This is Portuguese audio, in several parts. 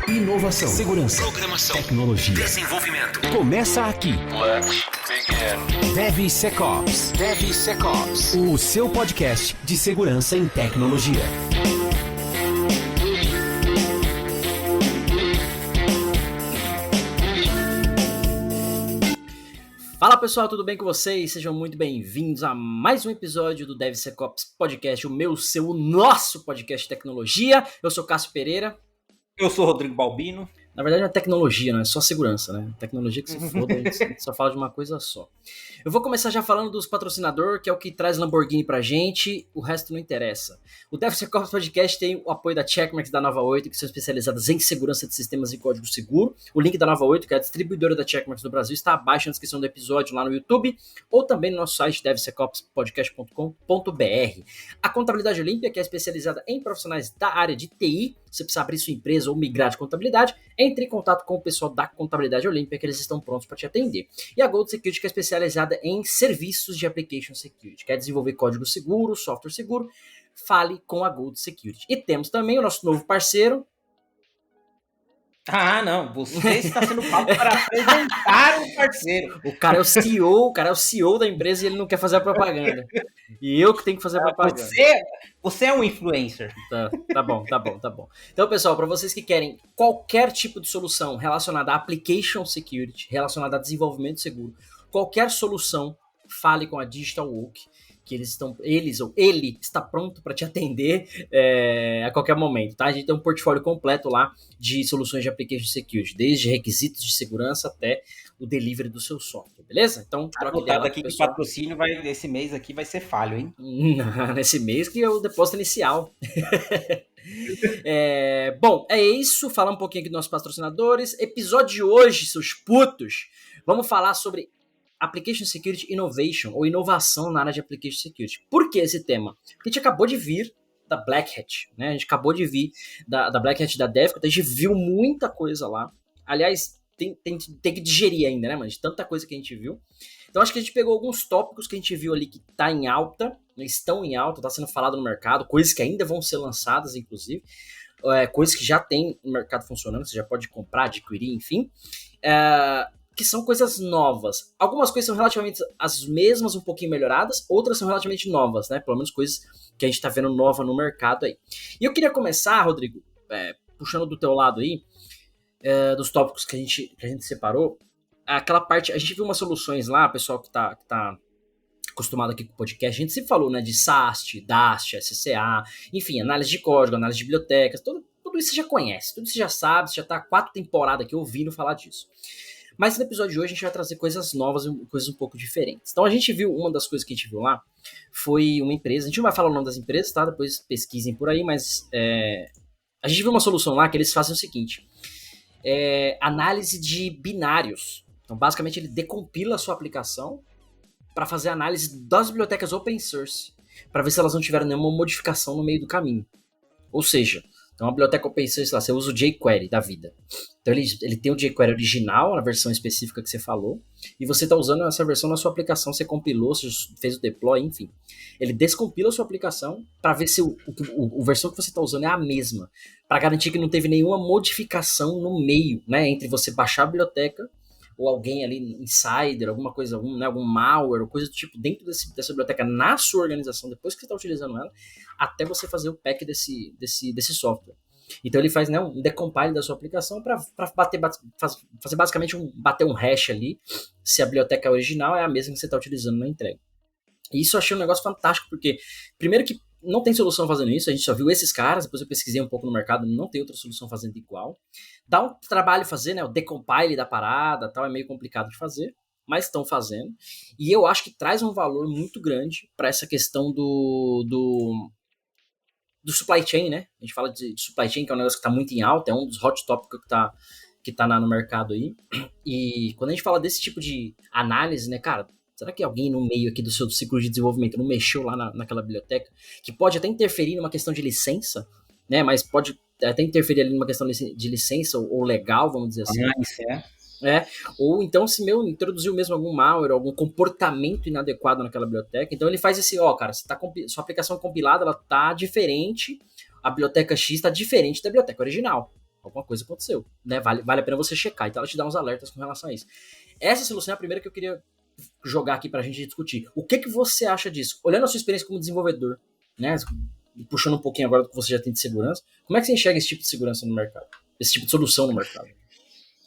Inovação, segurança, programação, tecnologia, desenvolvimento. Começa aqui. Let's begin. DevSecOps. DevSecOps. O seu podcast de segurança em tecnologia. Fala pessoal, tudo bem com vocês? Sejam muito bem-vindos a mais um episódio do DevSecOps Podcast, o meu, seu, o nosso podcast de tecnologia. Eu sou Cássio Pereira. Eu sou Rodrigo Balbino. Na verdade não é tecnologia, não é só segurança, né? Tecnologia que se foda, a gente só fala de uma coisa só. Eu vou começar já falando dos patrocinadores, que é o que traz Lamborghini pra gente, o resto não interessa. O DevSecOps Podcast tem o apoio da Checkmarx da Nova 8, que são especializadas em segurança de sistemas e código seguro. O link da Nova 8, que é a distribuidora da Checkmarx do Brasil, está abaixo na descrição do episódio lá no YouTube, ou também no nosso site devsecopspodcast.com.br. A Contabilidade Olímpia, que é especializada em profissionais da área de TI, se você precisar abrir sua empresa ou migrar de contabilidade, entre em contato com o pessoal da Contabilidade Olímpia, que eles estão prontos para te atender. E a Gold Security, que é especializada em serviços de Application Security, quer desenvolver código seguro, software seguro, fale com a Gold Security. E temos também o nosso novo parceiro. Ah, não, você está sendo pago para apresentar o parceiro. O cara é o CEO da empresa e ele não quer fazer a propaganda. E eu que tenho que fazer a propaganda. Você é um influencer. Tá bom. Então, pessoal, para vocês que querem qualquer tipo de solução relacionada a Application Security, relacionada a desenvolvimento seguro, qualquer solução, fale com a Digital Oak, que ele está pronto para te atender a qualquer momento, tá? A gente tem um portfólio completo lá de soluções de Application Security, desde requisitos de segurança até o delivery do seu software, beleza? Então, troca ideia lá aqui que o patrocínio esse mês aqui vai ser falho, hein? Nesse mês que é o depósito inicial. Bom, é isso. Falar um pouquinho aqui dos nossos patrocinadores. Episódio de hoje, seus putos, vamos falar sobre Application Security Innovation, ou inovação na área de Application Security. Por que esse tema? Porque a gente acabou de vir da Black Hat, né? A gente acabou de vir da Black Hat da Devco, a gente viu muita coisa lá. Aliás, tem que digerir ainda, né, mano? De tanta coisa que a gente viu. Então acho que a gente pegou alguns tópicos que a gente viu ali que tá em alta, estão em alta, tá sendo falado no mercado, coisas que ainda vão ser lançadas, inclusive, coisas que já tem no mercado funcionando, você já pode comprar, adquirir, enfim. Que são coisas novas. Algumas coisas são relativamente as mesmas, um pouquinho melhoradas, outras são relativamente novas, né? Pelo menos coisas que a gente tá vendo nova no mercado aí. E eu queria começar, Rodrigo, puxando do teu lado aí, dos tópicos que a gente separou, aquela parte, a gente viu umas soluções lá, pessoal que tá acostumado aqui com o podcast, a gente sempre falou, né, de SAST, DAST, SCA, enfim, análise de código, análise de bibliotecas, tudo isso você já conhece, tudo isso você já sabe, você já tá 4 temporadas aqui ouvindo falar disso. Mas no episódio de hoje a gente vai trazer coisas novas, coisas um pouco diferentes. Então a gente viu, uma das coisas que a gente viu lá foi uma empresa, a gente não vai falar o nome das empresas, tá? Depois pesquisem por aí, mas a gente viu uma solução lá que eles fazem o seguinte, análise de binários. Então basicamente ele decompila a sua aplicação para fazer análise das bibliotecas open source, para ver se elas não tiveram nenhuma modificação no meio do caminho. Ou seja, então, uma biblioteca open source lá, você usa o jQuery da vida. Então, ele tem o jQuery original, a versão específica que você falou, e você está usando essa versão na sua aplicação, você compilou, você fez o deploy, enfim. Ele descompila a sua aplicação para ver se a versão que você está usando é a mesma, para garantir que não teve nenhuma modificação no meio, né, entre você baixar a biblioteca ou alguém ali, insider, alguma coisa, algum malware, ou coisa do tipo, dentro dessa biblioteca na sua organização, depois que você está utilizando ela, até você fazer o pack desse software. Então ele faz, né, um decompile da sua aplicação para fazer basicamente bater um hash ali, se a biblioteca original é a mesma que você está utilizando na entrega. E isso eu achei um negócio fantástico, porque primeiro que não tem solução fazendo isso, a gente só viu esses caras, depois eu pesquisei um pouco no mercado, não tem outra solução fazendo igual. Dá um trabalho fazer, né, o decompile da parada, tal, é meio complicado de fazer, mas estão fazendo. E eu acho que traz um valor muito grande para essa questão do supply chain, né? A gente fala de supply chain, que é um negócio que está muito em alta, é um dos hot topics que tá no mercado aí. E quando a gente fala desse tipo de análise, né, cara, será que alguém no meio aqui do seu ciclo de desenvolvimento não mexeu lá naquela biblioteca? Que pode até interferir numa questão de licença, né? Mas pode até interferir ali numa questão de licença ou legal, vamos dizer assim. Isso Ou então se introduziu mesmo algum malware, algum comportamento inadequado naquela biblioteca. Então ele faz esse, cara, sua aplicação compilada, ela tá diferente, a biblioteca X tá diferente da biblioteca original. alguma coisa aconteceu, né? Vale a pena você checar. Então ela te dá uns alertas com relação a isso. Essa solução é a primeira que eu queria jogar aqui pra gente discutir. O que você acha disso? Olhando a sua experiência como desenvolvedor, né? Puxando um pouquinho agora do que você já tem de segurança, como é que você enxerga esse tipo de segurança no mercado? Esse tipo de solução no mercado?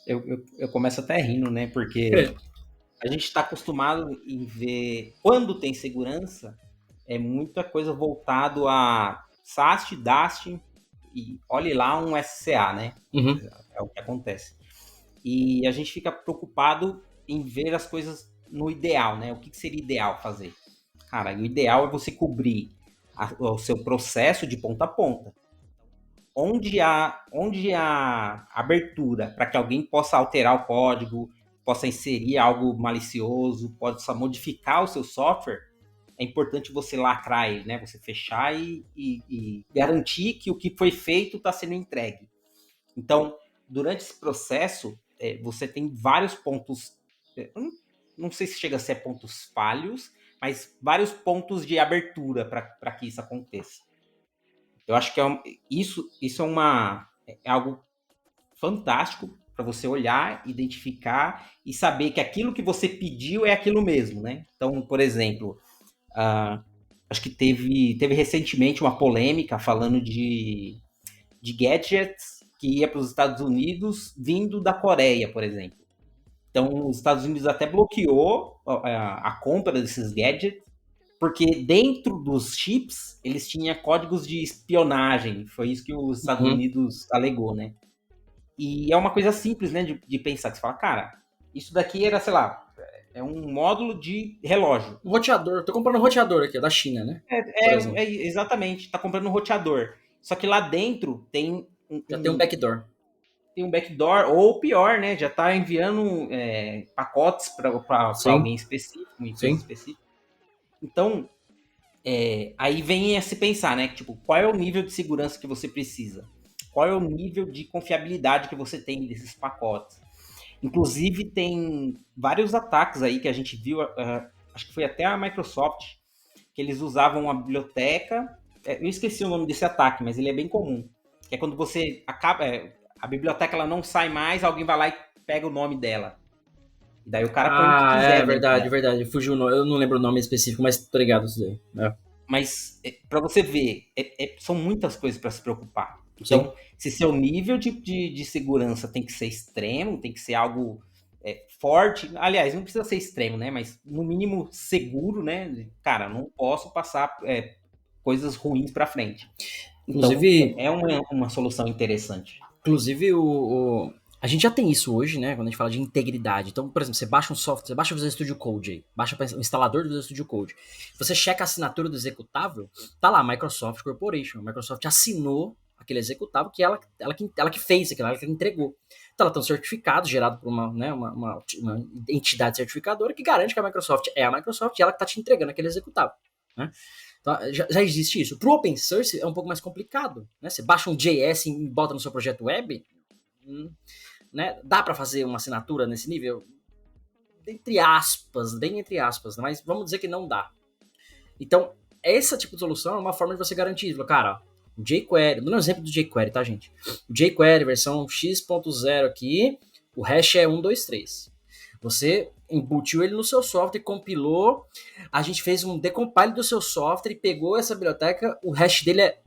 Eu começo até rindo, né? Porque a gente está acostumado em ver, quando tem segurança, é muita coisa voltado a SAST, DAST e olhe lá um SCA, né? Uhum. É o que acontece. E a gente fica preocupado em ver as coisas no ideal, né? O que seria ideal fazer? Cara, o ideal é você cobrir o seu processo de ponta a ponta. Onde há abertura para que alguém possa alterar o código, possa inserir algo malicioso, possa modificar o seu software, é importante você lacrar ele, né? Você fechar e garantir que o que foi feito está sendo entregue. Então, durante esse processo, você tem vários pontos, não sei se chega a ser pontos falhos, mas vários pontos de abertura para que isso aconteça. Eu acho que isso é algo fantástico para você olhar, identificar e saber que aquilo que você pediu é aquilo mesmo, né? Então, por exemplo, acho que teve recentemente uma polêmica falando de gadgets que ia para os Estados Unidos vindo da Coreia, por exemplo. Então, os Estados Unidos até bloqueou a compra desses gadgets, porque dentro dos chips, eles tinham códigos de espionagem. Foi isso que os Estados Unidos alegou, né? E é uma coisa simples, né, de pensar. Você fala, cara, isso daqui era, sei lá, é um módulo de relógio. Um roteador. Tô comprando um roteador aqui, da China, né? Exatamente. Tá comprando um roteador. Só que lá dentro tem tem um backdoor. Tem um backdoor, ou pior, né? Já tá enviando pacotes para alguém específico, uma empresa específica. Então, aí vem a se pensar, né? Tipo, qual é o nível de segurança que você precisa? Qual é o nível de confiabilidade que você tem desses pacotes? Inclusive, tem vários ataques aí que a gente viu, acho que foi até a Microsoft, que eles usavam uma biblioteca. Eu esqueci o nome desse ataque, mas ele é bem comum. Que é quando você acaba... a biblioteca ela não sai mais, alguém vai lá e pega o nome dela. E daí o cara põe o que quiser. Verdade. Fugiu o nome. Eu não lembro o nome específico, mas tô ligado isso daí. Mas, para você ver, são muitas coisas para se preocupar. Então, se seu nível de segurança tem que ser extremo, tem que ser algo forte, aliás, não precisa ser extremo, né? Mas, no mínimo, seguro, né? Cara, não posso passar coisas ruins para frente. Inclusive, então, é uma solução interessante. Inclusive, a gente já tem isso hoje, né? Quando a gente fala de integridade. Então, por exemplo, você baixa um software, você baixa o Visual Studio Code aí, baixa o instalador do Visual Studio Code. Você checa a assinatura do executável, tá lá, Microsoft Corporation. A Microsoft assinou aquele executável que ela que fez aquilo, ela que entregou. Então, ela tem um certificado gerado por uma entidade certificadora que garante que a Microsoft é a Microsoft e ela que está te entregando aquele executável, né? Então, já existe isso. Para o open source é um pouco mais complicado, né? Você baixa um JS e bota no seu projeto web, né? Dá para fazer uma assinatura nesse nível? Bem entre aspas, mas vamos dizer que não dá. Então, esse tipo de solução é uma forma de você garantir. Cara, o jQuery, dando um exemplo do jQuery, tá, gente? O jQuery versão x.0 aqui, o hash é 123. Você embutiu ele no seu software, compilou, a gente fez um decompile do seu software e pegou essa biblioteca, o hash dele é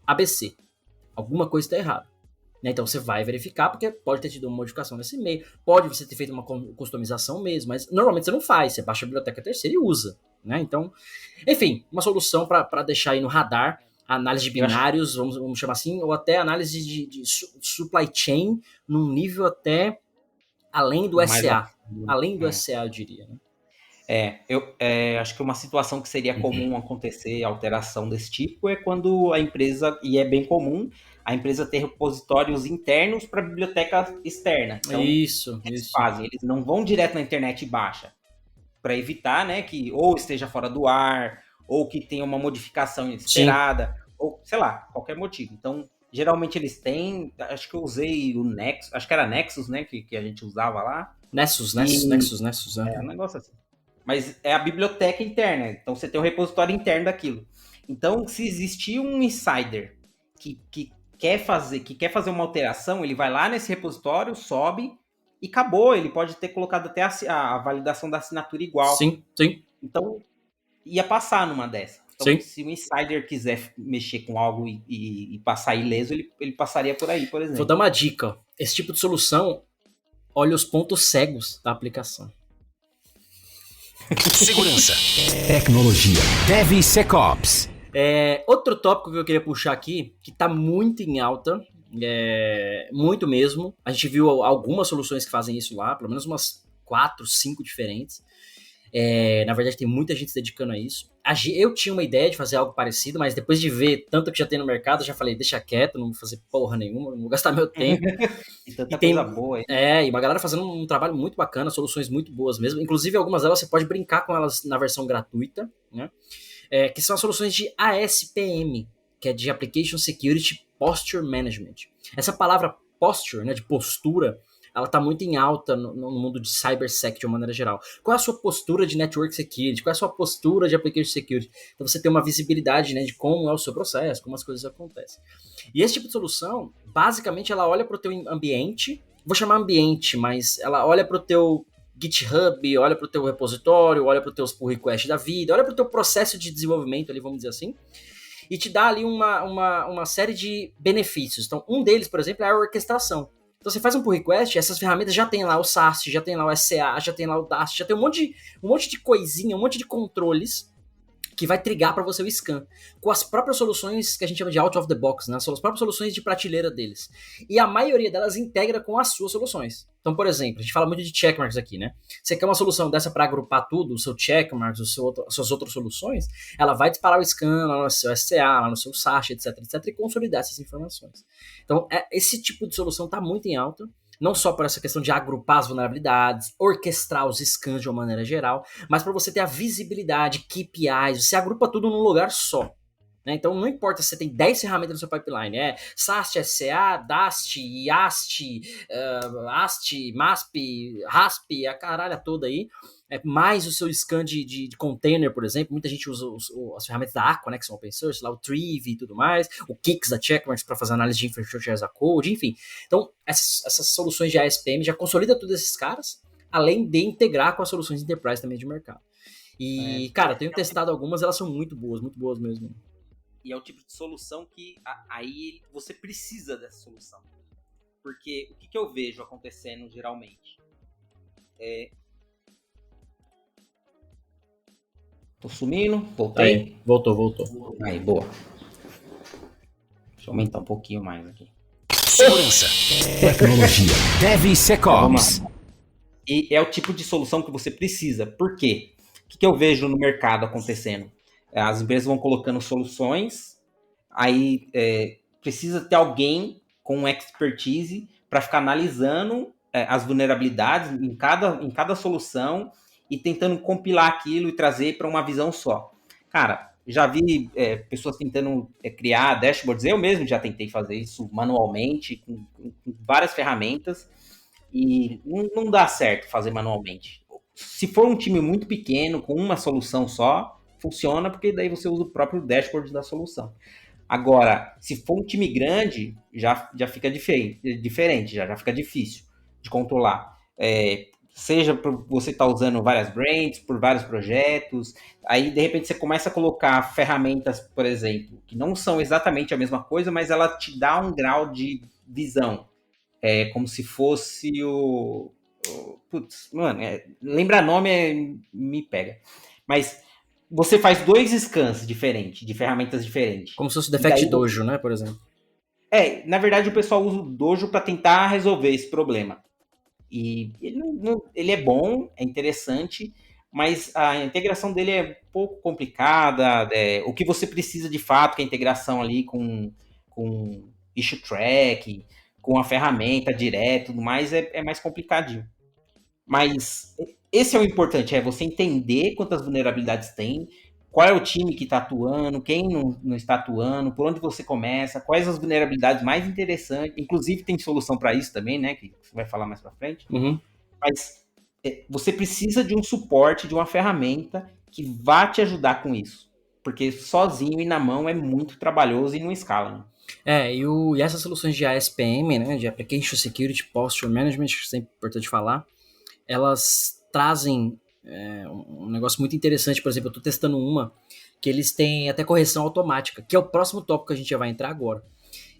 ABC. Alguma coisa está errada. Então você vai verificar, porque pode ter tido uma modificação nesse e-mail, pode você ter feito uma customização mesmo, mas normalmente você não faz, você baixa a biblioteca terceira e usa, né? Então, enfim, uma solução para deixar aí no radar, análise de binários, vamos chamar assim, ou até análise de supply chain num nível até além do SA. Além do SA, eu diria, né? Eu acho que uma situação que seria comum acontecer, alteração desse tipo, é quando a empresa, e é bem comum, a empresa ter repositórios internos para biblioteca externa. Então, isso. Fazem, eles não vão direto na internet e baixa, para evitar, né, que ou esteja fora do ar, ou que tenha uma modificação inesperada, ou sei lá, qualquer motivo. Então, geralmente eles têm, acho que eu usei o Nexus, acho que era Nexus, né, que a gente usava lá. Nexus. É um negócio assim. Mas é a biblioteca interna, então você tem um repositório interno daquilo. Então, se existir um insider que quer fazer uma alteração, ele vai lá nesse repositório, sobe e acabou. Ele pode ter colocado até a validação da assinatura igual. Sim. Então, ia passar numa dessa. Então, Sim. se o insider quiser mexer com algo e passar ileso, ele passaria por aí, por exemplo. Vou dar uma dica. Ó. Esse tipo de solução, olha os pontos cegos da aplicação. Segurança, tecnologia, DevSecOps. Outro tópico que eu queria puxar aqui, que está muito em alta, muito mesmo. A gente viu algumas soluções que fazem isso lá, pelo menos umas 4, 5 diferentes. Na verdade, tem muita gente se dedicando a isso. Eu tinha uma ideia de fazer algo parecido, mas depois de ver tanto que já tem no mercado, eu já falei, deixa quieto, não vou fazer porra nenhuma, não vou gastar meu tempo. E tanta coisa boa aí. E uma galera fazendo um trabalho muito bacana, soluções muito boas mesmo. Inclusive, algumas delas você pode brincar com elas na versão gratuita, né? Que são as soluções de ASPM, que é de Application Security Posture Management. Essa palavra posture, né, de postura, ela está muito em alta no mundo de cybersec de uma maneira geral. Qual é a sua postura de network security? Qual é a sua postura de application security? Então você tem uma visibilidade, né, de como é o seu processo, como as coisas acontecem. E esse tipo de solução, basicamente, ela olha para o teu ambiente, vou chamar ambiente, mas ela olha para o teu GitHub, olha para o teu repositório, olha para os teus pull requests da vida, olha para o teu processo de desenvolvimento ali, vamos dizer assim, e te dá ali uma série de benefícios. Então, um deles, por exemplo, é a orquestração. Então você faz um pull request, essas ferramentas já tem lá o SAST, já tem lá o SCA, já tem lá o DAST, já tem um monte de coisinha, um monte de controles que vai trigar para você o scan, com as próprias soluções que a gente chama de out of the box, né? São as próprias soluções de prateleira deles. E a maioria delas integra com as suas soluções. Então, por exemplo, a gente fala muito de checkmarks aqui, né? Você quer uma solução dessa para agrupar tudo, o seu checkmarks, as suas outras soluções, ela vai disparar o scan lá no seu SCA, lá no seu SAST, etc, e consolidar essas informações. Então, esse tipo de solução está muito em alta. Não só por essa questão de agrupar as vulnerabilidades, orquestrar os scans de uma maneira geral, mas para você ter a visibilidade, KPIs, você agrupa tudo num lugar só. Né? Então não importa se você tem 10 ferramentas no seu pipeline, SAST, SCA, DAST, IAST, AST, MASP, RASP, a caralha toda aí, mais o seu scan de container, por exemplo. Muita gente usa as ferramentas da Aqua, né, que são open source, lá o Trivy e tudo mais, o Kix da Checkmarks para fazer análise de infrastructure as a code, enfim. Então, essas soluções de ASPM já consolidam todos esses caras, além de integrar com as soluções enterprise também de mercado. E, cara, tenho testado algumas, elas são muito boas mesmo. E é o tipo de solução que aí você precisa dessa solução. Porque o que eu vejo acontecendo geralmente? Tô sumindo, voltei. Aí, voltou. Aí, boa. Deixa eu aumentar um pouquinho mais aqui. Segurança, tecnologia, DevSecOps. E é o tipo de solução que você precisa. Por quê? O que eu vejo no mercado acontecendo? As empresas vão colocando soluções, aí precisa ter alguém com expertise para ficar analisando as vulnerabilidades em cada solução e tentando compilar aquilo e trazer para uma visão só. Cara, já vi pessoas tentando criar dashboards, eu mesmo já tentei fazer isso manualmente, com várias ferramentas, e não dá certo fazer manualmente. Se for um time muito pequeno, com uma solução só, funciona, porque daí você usa o próprio dashboard da solução. Agora, se for um time grande, já fica diferente, já fica difícil de controlar. Seja por você estar usando várias brands, por vários projetos, aí de repente você começa a colocar ferramentas, por exemplo, que não são exatamente a mesma coisa, mas ela te dá um grau de visão. Como se fosse putz, mano, lembrar nome me pega. Mas você faz 2 scans diferentes, de ferramentas diferentes. Como se fosse o Defect Dojo, né, por exemplo. Na verdade o pessoal usa o Dojo para tentar resolver esse problema. E ele é bom, é interessante, mas a integração dele é um pouco complicada. O que você precisa de fato, que é a integração ali com issue track, com a ferramenta direto, tudo mais, é mais complicadinho. Mas esse é o importante, você entender quantas vulnerabilidades tem, qual é o time que está atuando, quem não está atuando, por onde você começa, quais as vulnerabilidades mais interessantes. Inclusive tem solução para isso também, né, que você vai falar mais para frente. Uhum. Mas você precisa de um suporte, de uma ferramenta que vá te ajudar com isso. Porque sozinho e na mão é muito trabalhoso e não escala, né? E essas soluções de ASPM, né, de Application Security Posture Management, que é sempre importante falar, elas trazem um negócio muito interessante. Por exemplo, eu estou testando uma que eles têm até correção automática, que é o próximo tópico que a gente já vai entrar agora.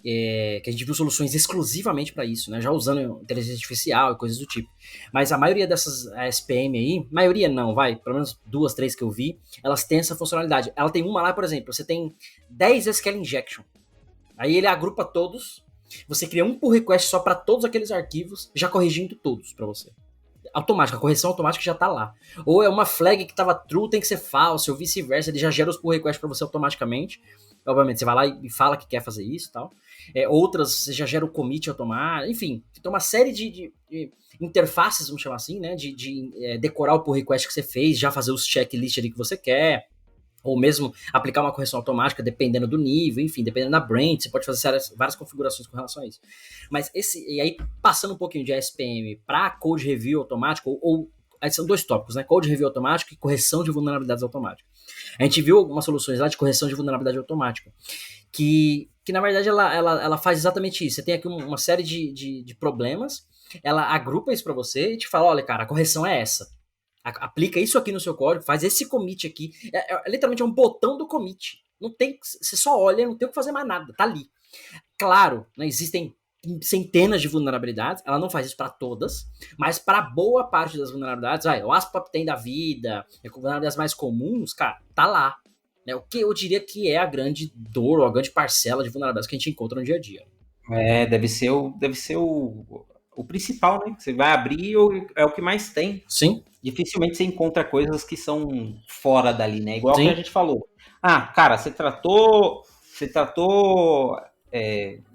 Que a gente viu soluções exclusivamente para isso, né? Já usando inteligência artificial e coisas do tipo. Mas a maioria dessas ASPM aí, maioria não, pelo menos 2, 3 que eu vi, elas têm essa funcionalidade. Ela tem uma lá, por exemplo, você tem 10 SQL injection. Aí ele agrupa todos, você cria um pull request só para todos aqueles arquivos, já corrigindo todos para você. Automática, a correção automática já tá lá. Ou é uma flag que tava true, tem que ser false, ou vice-versa, ele já gera os pull requests para você automaticamente. Obviamente, você vai lá e fala que quer fazer isso e tal. Outras, você já gera o commit automático. Enfim, tem uma série de interfaces, vamos chamar assim, né? De decorar o pull request que você fez, já fazer os checklist ali que você quer. Ou mesmo aplicar uma correção automática, dependendo do nível, enfim, dependendo da branch, você pode fazer várias configurações com relação a isso. Mas e aí, passando um pouquinho de ASPM para code review automático, aí são 2 tópicos, né? Code review automático e correção de vulnerabilidades automáticas. A gente viu algumas soluções lá de correção de vulnerabilidade automática, que na verdade ela faz exatamente isso. Você tem aqui uma série de problemas, ela agrupa isso para você e te fala, olha, cara, a correção é essa. Aplica isso aqui no seu código, faz esse commit aqui. Literalmente é um botão do commit. Não tem, você só olha, não tem o que fazer mais nada, tá ali. Claro, né, existem centenas de vulnerabilidades, ela não faz isso para todas, mas para boa parte das vulnerabilidades, o ASP tem da vida, vulnerabilidades mais comuns, cara, tá lá. Né, o que eu diria que é a grande dor, ou a grande parcela de vulnerabilidades que a gente encontra no dia a dia. Deve ser o principal, né? Você vai abrir, é o que mais tem. Sim. Dificilmente você encontra coisas que são fora dali, né? Igual Sim. que a gente falou. Cara, você tratou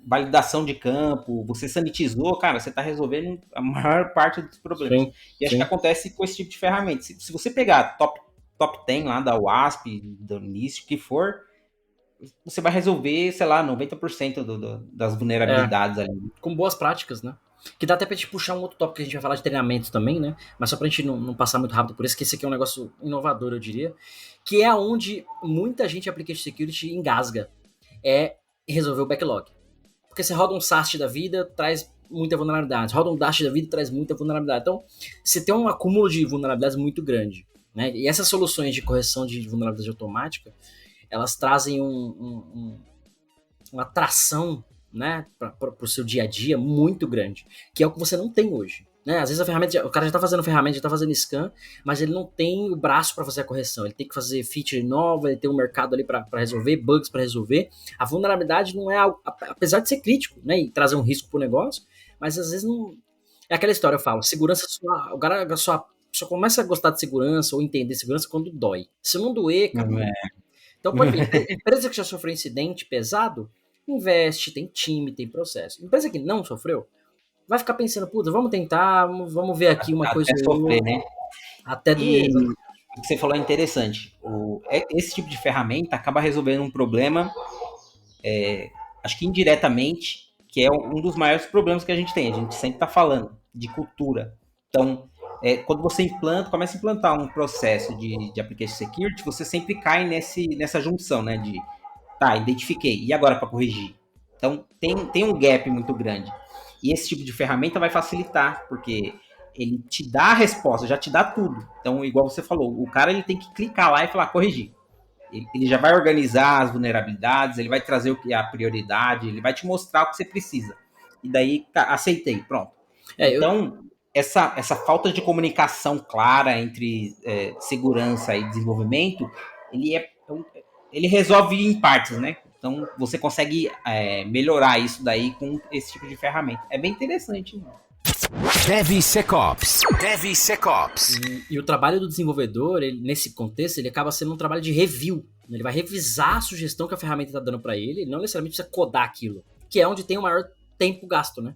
validação de campo, você sanitizou, cara, você está resolvendo a maior parte dos problemas. Sim. E acho que acontece com esse tipo de ferramenta. Se você pegar top 10 lá da WASP, do NIST, o que for, você vai resolver, sei lá, 90% das vulnerabilidades ali. Com boas práticas, né? Que dá até pra gente puxar um outro tópico que a gente vai falar de treinamento também, né? Mas só pra gente não passar muito rápido por isso, que esse aqui é um negócio inovador, eu diria. Que é onde muita gente de Application Security engasga. É resolver o backlog. Porque você roda um SAST da vida, traz muita vulnerabilidade. Roda um DAST da vida, traz muita vulnerabilidade. Então, você tem um acúmulo de vulnerabilidades muito grande. Né? E essas soluções de correção de vulnerabilidade automática, elas trazem uma tração, né, para o seu dia a dia muito grande, que é o que você não tem hoje. Né? Às vezes o cara já está fazendo ferramenta, já está fazendo scan, mas ele não tem o braço para fazer a correção. Ele tem que fazer feature nova, ele tem um mercado ali para resolver, bugs para resolver. A vulnerabilidade não é algo, apesar de ser crítico, né, e trazer um risco para o negócio, mas às vezes não. É aquela história, eu falo, segurança, o cara só começa a gostar de segurança ou entender segurança quando dói. Se não doer, cara. Então, pode ver, empresa que já sofreu incidente pesado, investe, tem time, tem processo. Empresa que não sofreu, vai ficar pensando, puta, vamos tentar, vamos ver aqui uma coisa. Até sofrer, né? Até doer. O que você falou é interessante. Esse tipo de ferramenta acaba resolvendo um problema, acho que indiretamente, que é um dos maiores problemas que a gente tem. A gente sempre está falando de cultura. Então, quando você começa a implantar um processo de application security, você sempre cai nessa junção, né? Identifiquei. E agora para corrigir? Então, tem um gap muito grande. E esse tipo de ferramenta vai facilitar, porque ele te dá a resposta, já te dá tudo. Então, igual você falou, o cara ele tem que clicar lá e falar corrigir. Ele já vai organizar as vulnerabilidades, ele vai trazer o que é a prioridade, ele vai te mostrar o que você precisa. E daí, aceitei, pronto. Então, essa falta de comunicação clara entre segurança e desenvolvimento, ele resolve em partes, né? Então, você consegue melhorar isso daí com esse tipo de ferramenta. É bem interessante, mano. DevSecOps. E o trabalho do desenvolvedor, nesse contexto, ele acaba sendo um trabalho de review. Ele vai revisar a sugestão que a ferramenta está dando para ele, não necessariamente precisa codar aquilo, que é onde tem o maior tempo gasto, né?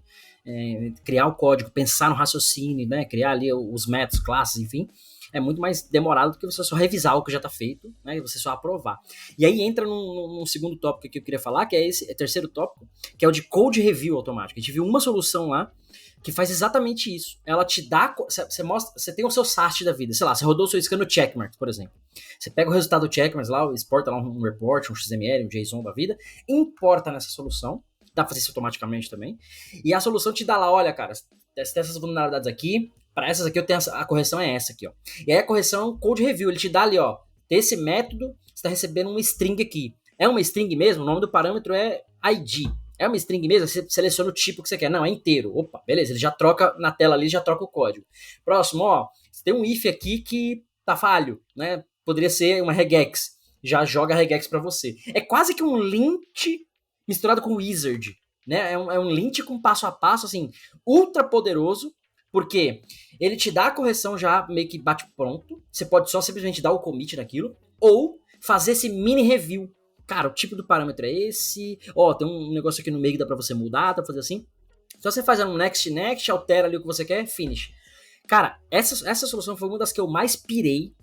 Criar o código, pensar no raciocínio, né? Criar ali os métodos, classes, enfim. é muito mais demorado do que você só revisar o que já está feito, né, e você só aprovar. E aí entra num segundo tópico que eu queria falar, que é esse terceiro tópico, que é o de code review automático. A gente viu uma solução lá que faz exatamente isso. Ela te dá, você tem o seu SAST da vida, sei lá, você rodou o seu scan no Checkmarx, por exemplo. Você pega o resultado do Checkmarx lá, exporta lá um report, um XML, um JSON da vida, importa nessa solução, dá pra fazer isso automaticamente também, e a solução te dá lá, olha, cara, você tem essas vulnerabilidades aqui, para essas aqui eu tenho a correção é essa aqui, ó. E aí a correção é um code review, ele te dá ali, ó, desse método, você tá recebendo uma string aqui. É uma string mesmo? O nome do parâmetro é ID. É uma string mesmo? Você seleciona o tipo que você quer. Não, é inteiro. Opa, beleza. Ele já troca na tela ali, já troca o código. Próximo, ó. Você tem um if aqui que tá falho, né? Poderia ser uma regex. Já joga a regex para você. É quase que um lint misturado com wizard, né? É um lint com passo a passo, assim, ultra poderoso, porque ele te dá a correção já meio que bate pronto. Você pode só simplesmente dar o commit naquilo, ou fazer esse mini review. Cara, o tipo do parâmetro é esse. Ó, tem um negócio aqui no meio que dá pra você mudar, dá pra fazer assim. Só você faz um next, altera ali o que você quer, finish. Cara, essa solução foi uma das que eu mais pirei.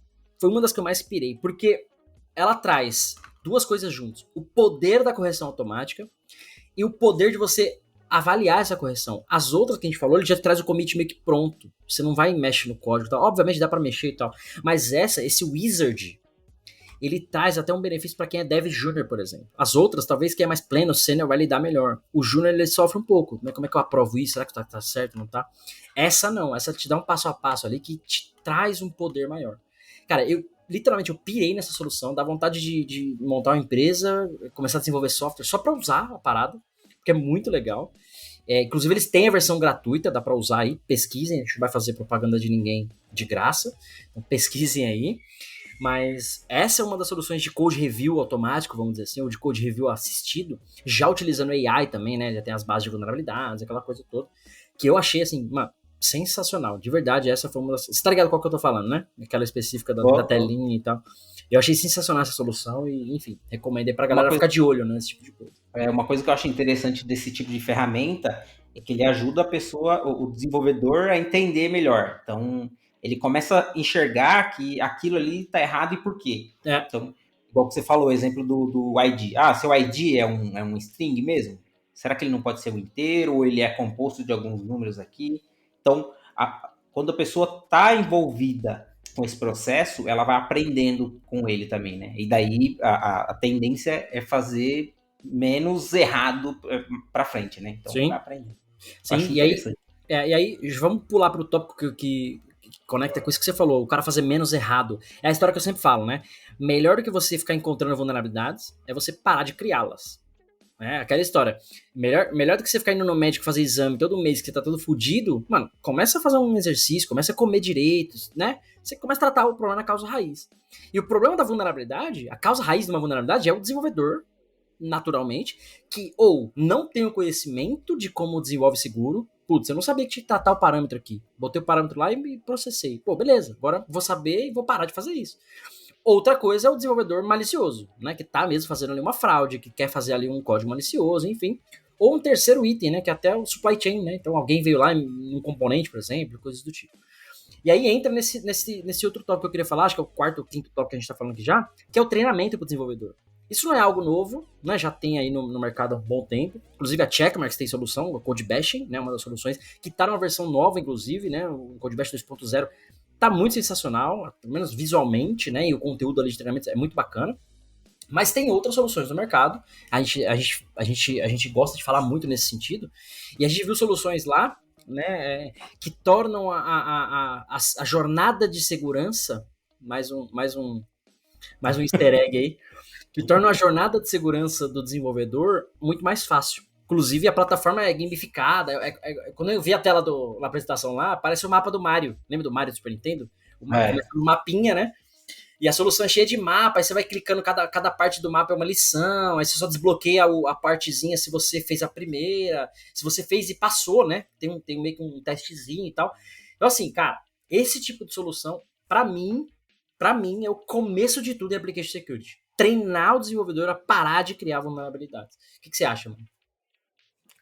Porque ela traz duas coisas juntas. O poder da correção automática e o poder de você avaliar essa correção. As outras que a gente falou, ele já traz o commit meio que pronto. Você não vai e mexe no código e tal. Obviamente dá pra mexer e tal. Mas esse wizard, ele traz até um benefício para quem é dev júnior, por exemplo. As outras, talvez quem é mais pleno, sênior, vai lidar melhor. O júnior, ele sofre um pouco. Como é que eu aprovo isso? Será que tá certo, não tá? Essa não. Essa te dá um passo a passo ali que te traz um poder maior. Cara, eu pirei nessa solução. Dá vontade de montar uma empresa, começar a desenvolver software só para usar a parada, porque é muito legal. Inclusive, eles têm a versão gratuita, dá para usar aí. Pesquisem, a gente não vai fazer propaganda de ninguém de graça. Então, pesquisem aí. Mas essa é uma das soluções de code review automático, vamos dizer assim, ou de code review assistido, já utilizando AI também, né? Já tem as bases de vulnerabilidades, aquela coisa toda, que eu achei, assim, sensacional. De verdade, essa foi uma das... Você tá ligado qual que eu tô falando, né? Aquela específica da telinha e tal. Eu achei sensacional essa solução e, enfim, recomendei pra galera ficar de olho nesse tipo de coisa. Uma coisa que eu acho interessante desse tipo de ferramenta é que ele ajuda a pessoa, o desenvolvedor, a entender melhor. Então, ele começa a enxergar que aquilo ali está errado e por quê. Então, igual que você falou, o exemplo do ID. Seu ID é um string mesmo? Será que ele não pode ser um inteiro? Ou ele é composto de alguns números aqui? Então, quando a pessoa está envolvida com esse processo, ela vai aprendendo com ele também, né? E daí a tendência é fazer menos errado para frente, né? Então, vai aprender. Sim, e aí vamos pular para o tópico que conecta com isso que você falou, o cara fazer menos errado. É a história que eu sempre falo, né? Melhor do que você ficar encontrando vulnerabilidades é você parar de criá-las. Aquela história. Melhor do que você ficar indo no médico fazer exame todo mês que você tá todo fudido, mano, começa a fazer um exercício, começa a comer direito, né? Você começa a tratar o problema na causa raiz. E o problema da vulnerabilidade, a causa raiz de uma vulnerabilidade é o desenvolvedor, naturalmente, que ou não tem o conhecimento de como desenvolve seguro. Putz, eu não sabia que tinha que tratar o parâmetro aqui. Botei o parâmetro lá e me processei. Pô, beleza, agora vou saber e vou parar de fazer isso. Outra coisa é o desenvolvedor malicioso, né, que tá mesmo fazendo ali uma fraude, que quer fazer ali um código malicioso, enfim. Ou um terceiro item, né, que é até o supply chain, né, então alguém veio lá em um componente, por exemplo, coisas do tipo. E aí entra nesse outro tópico que eu queria falar, acho que é o quarto ou quinto tópico que a gente tá falando aqui já, que é o treinamento pro desenvolvedor. Isso não é algo novo, né? Já tem aí no mercado há um bom tempo. Inclusive a Checkmarx tem solução, o Code Bashing, né? Uma das soluções, que tá numa versão nova, inclusive, né? O Code Bash 2.0 tá muito sensacional, pelo menos visualmente, né? E o conteúdo ali de treinamento é muito bacana. Mas tem outras soluções no mercado. A gente gosta de falar muito nesse sentido. E a gente viu soluções lá, né? Que tornam a jornada de segurança, mais um easter egg aí, que torna a jornada de segurança do desenvolvedor muito mais fácil. Inclusive, a plataforma é gamificada. Quando eu vi a tela da apresentação lá, aparece o mapa do Mario. Lembra do Mario do Super Nintendo? O mapinha, né? E a solução é cheia de mapa, aí você vai clicando, cada parte do mapa é uma lição, aí você só desbloqueia a partezinha se você fez a primeira, se você fez e passou, né? Tem meio que um testezinho e tal. Então, assim, cara, esse tipo de solução, pra mim, é o começo de tudo em Application Security. Treinar o desenvolvedor a parar de criar vulnerabilidades. O que você acha, mano?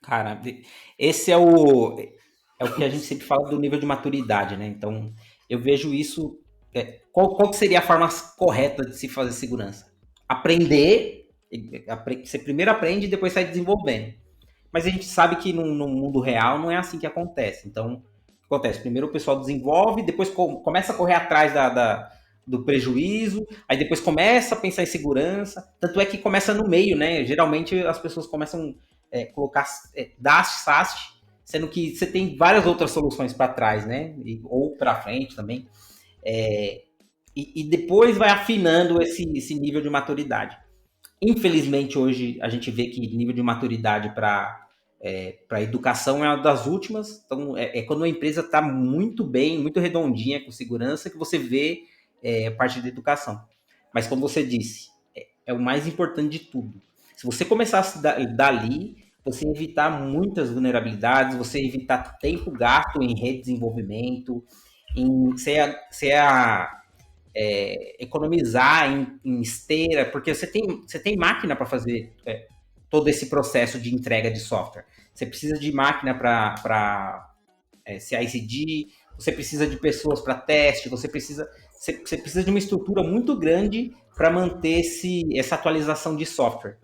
Cara, esse é o que a gente sempre fala do nível de maturidade, né? Então, eu vejo isso Qual que seria a forma correta de se fazer segurança? Aprender, você primeiro aprende e depois sai desenvolvendo. Mas a gente sabe que no mundo real não é assim que acontece. Então, o que acontece? Primeiro o pessoal desenvolve, depois começa a correr atrás do prejuízo, aí depois começa a pensar em segurança. Tanto é que começa no meio, né? Geralmente as pessoas começam a colocar DAST, SAST, sendo que você tem várias outras soluções para trás, né? Ou para frente também. E depois vai afinando esse nível de maturidade. Infelizmente, hoje, a gente vê que nível de maturidade para a educação é uma das últimas. Então, quando uma empresa está muito bem, muito redondinha com segurança, que você vê a parte da educação. Mas, como você disse, é o mais importante de tudo. Se você começar dali, você evitar muitas vulnerabilidades, você evitar tempo gasto em redesenvolvimento, em economizar em esteira, porque você tem máquina para fazer todo esse processo de entrega de software. Você precisa de máquina para CI/CD, você precisa de pessoas para teste, você precisa de uma estrutura muito grande para manter essa atualização de software.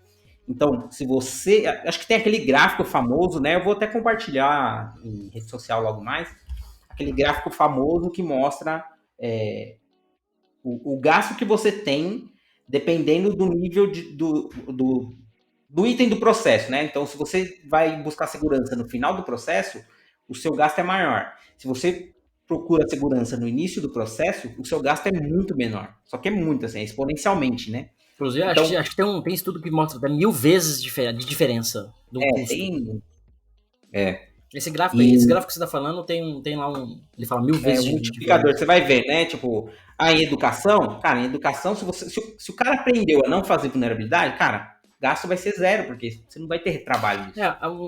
Então, se você... Acho que tem aquele gráfico famoso, né? Eu vou até compartilhar em rede social logo mais. Aquele gráfico famoso que mostra o gasto que você tem dependendo do nível do item do processo, né? Então, se você vai buscar segurança no final do processo, o seu gasto é maior. Se você procura segurança no início do processo, o seu gasto é muito menor. Só que é muito, assim, exponencialmente, né? Inclusive, então, acho que tem estudo que mostra 1000 vezes de diferença do custo. Esse gráfico que você está falando tem lá ele fala 1000 vezes um multiplicador. Você vai ver, né? Tipo, em educação, cara, se o cara aprendeu a não fazer vulnerabilidade, cara, gasto vai ser zero, porque você não vai ter trabalho disso.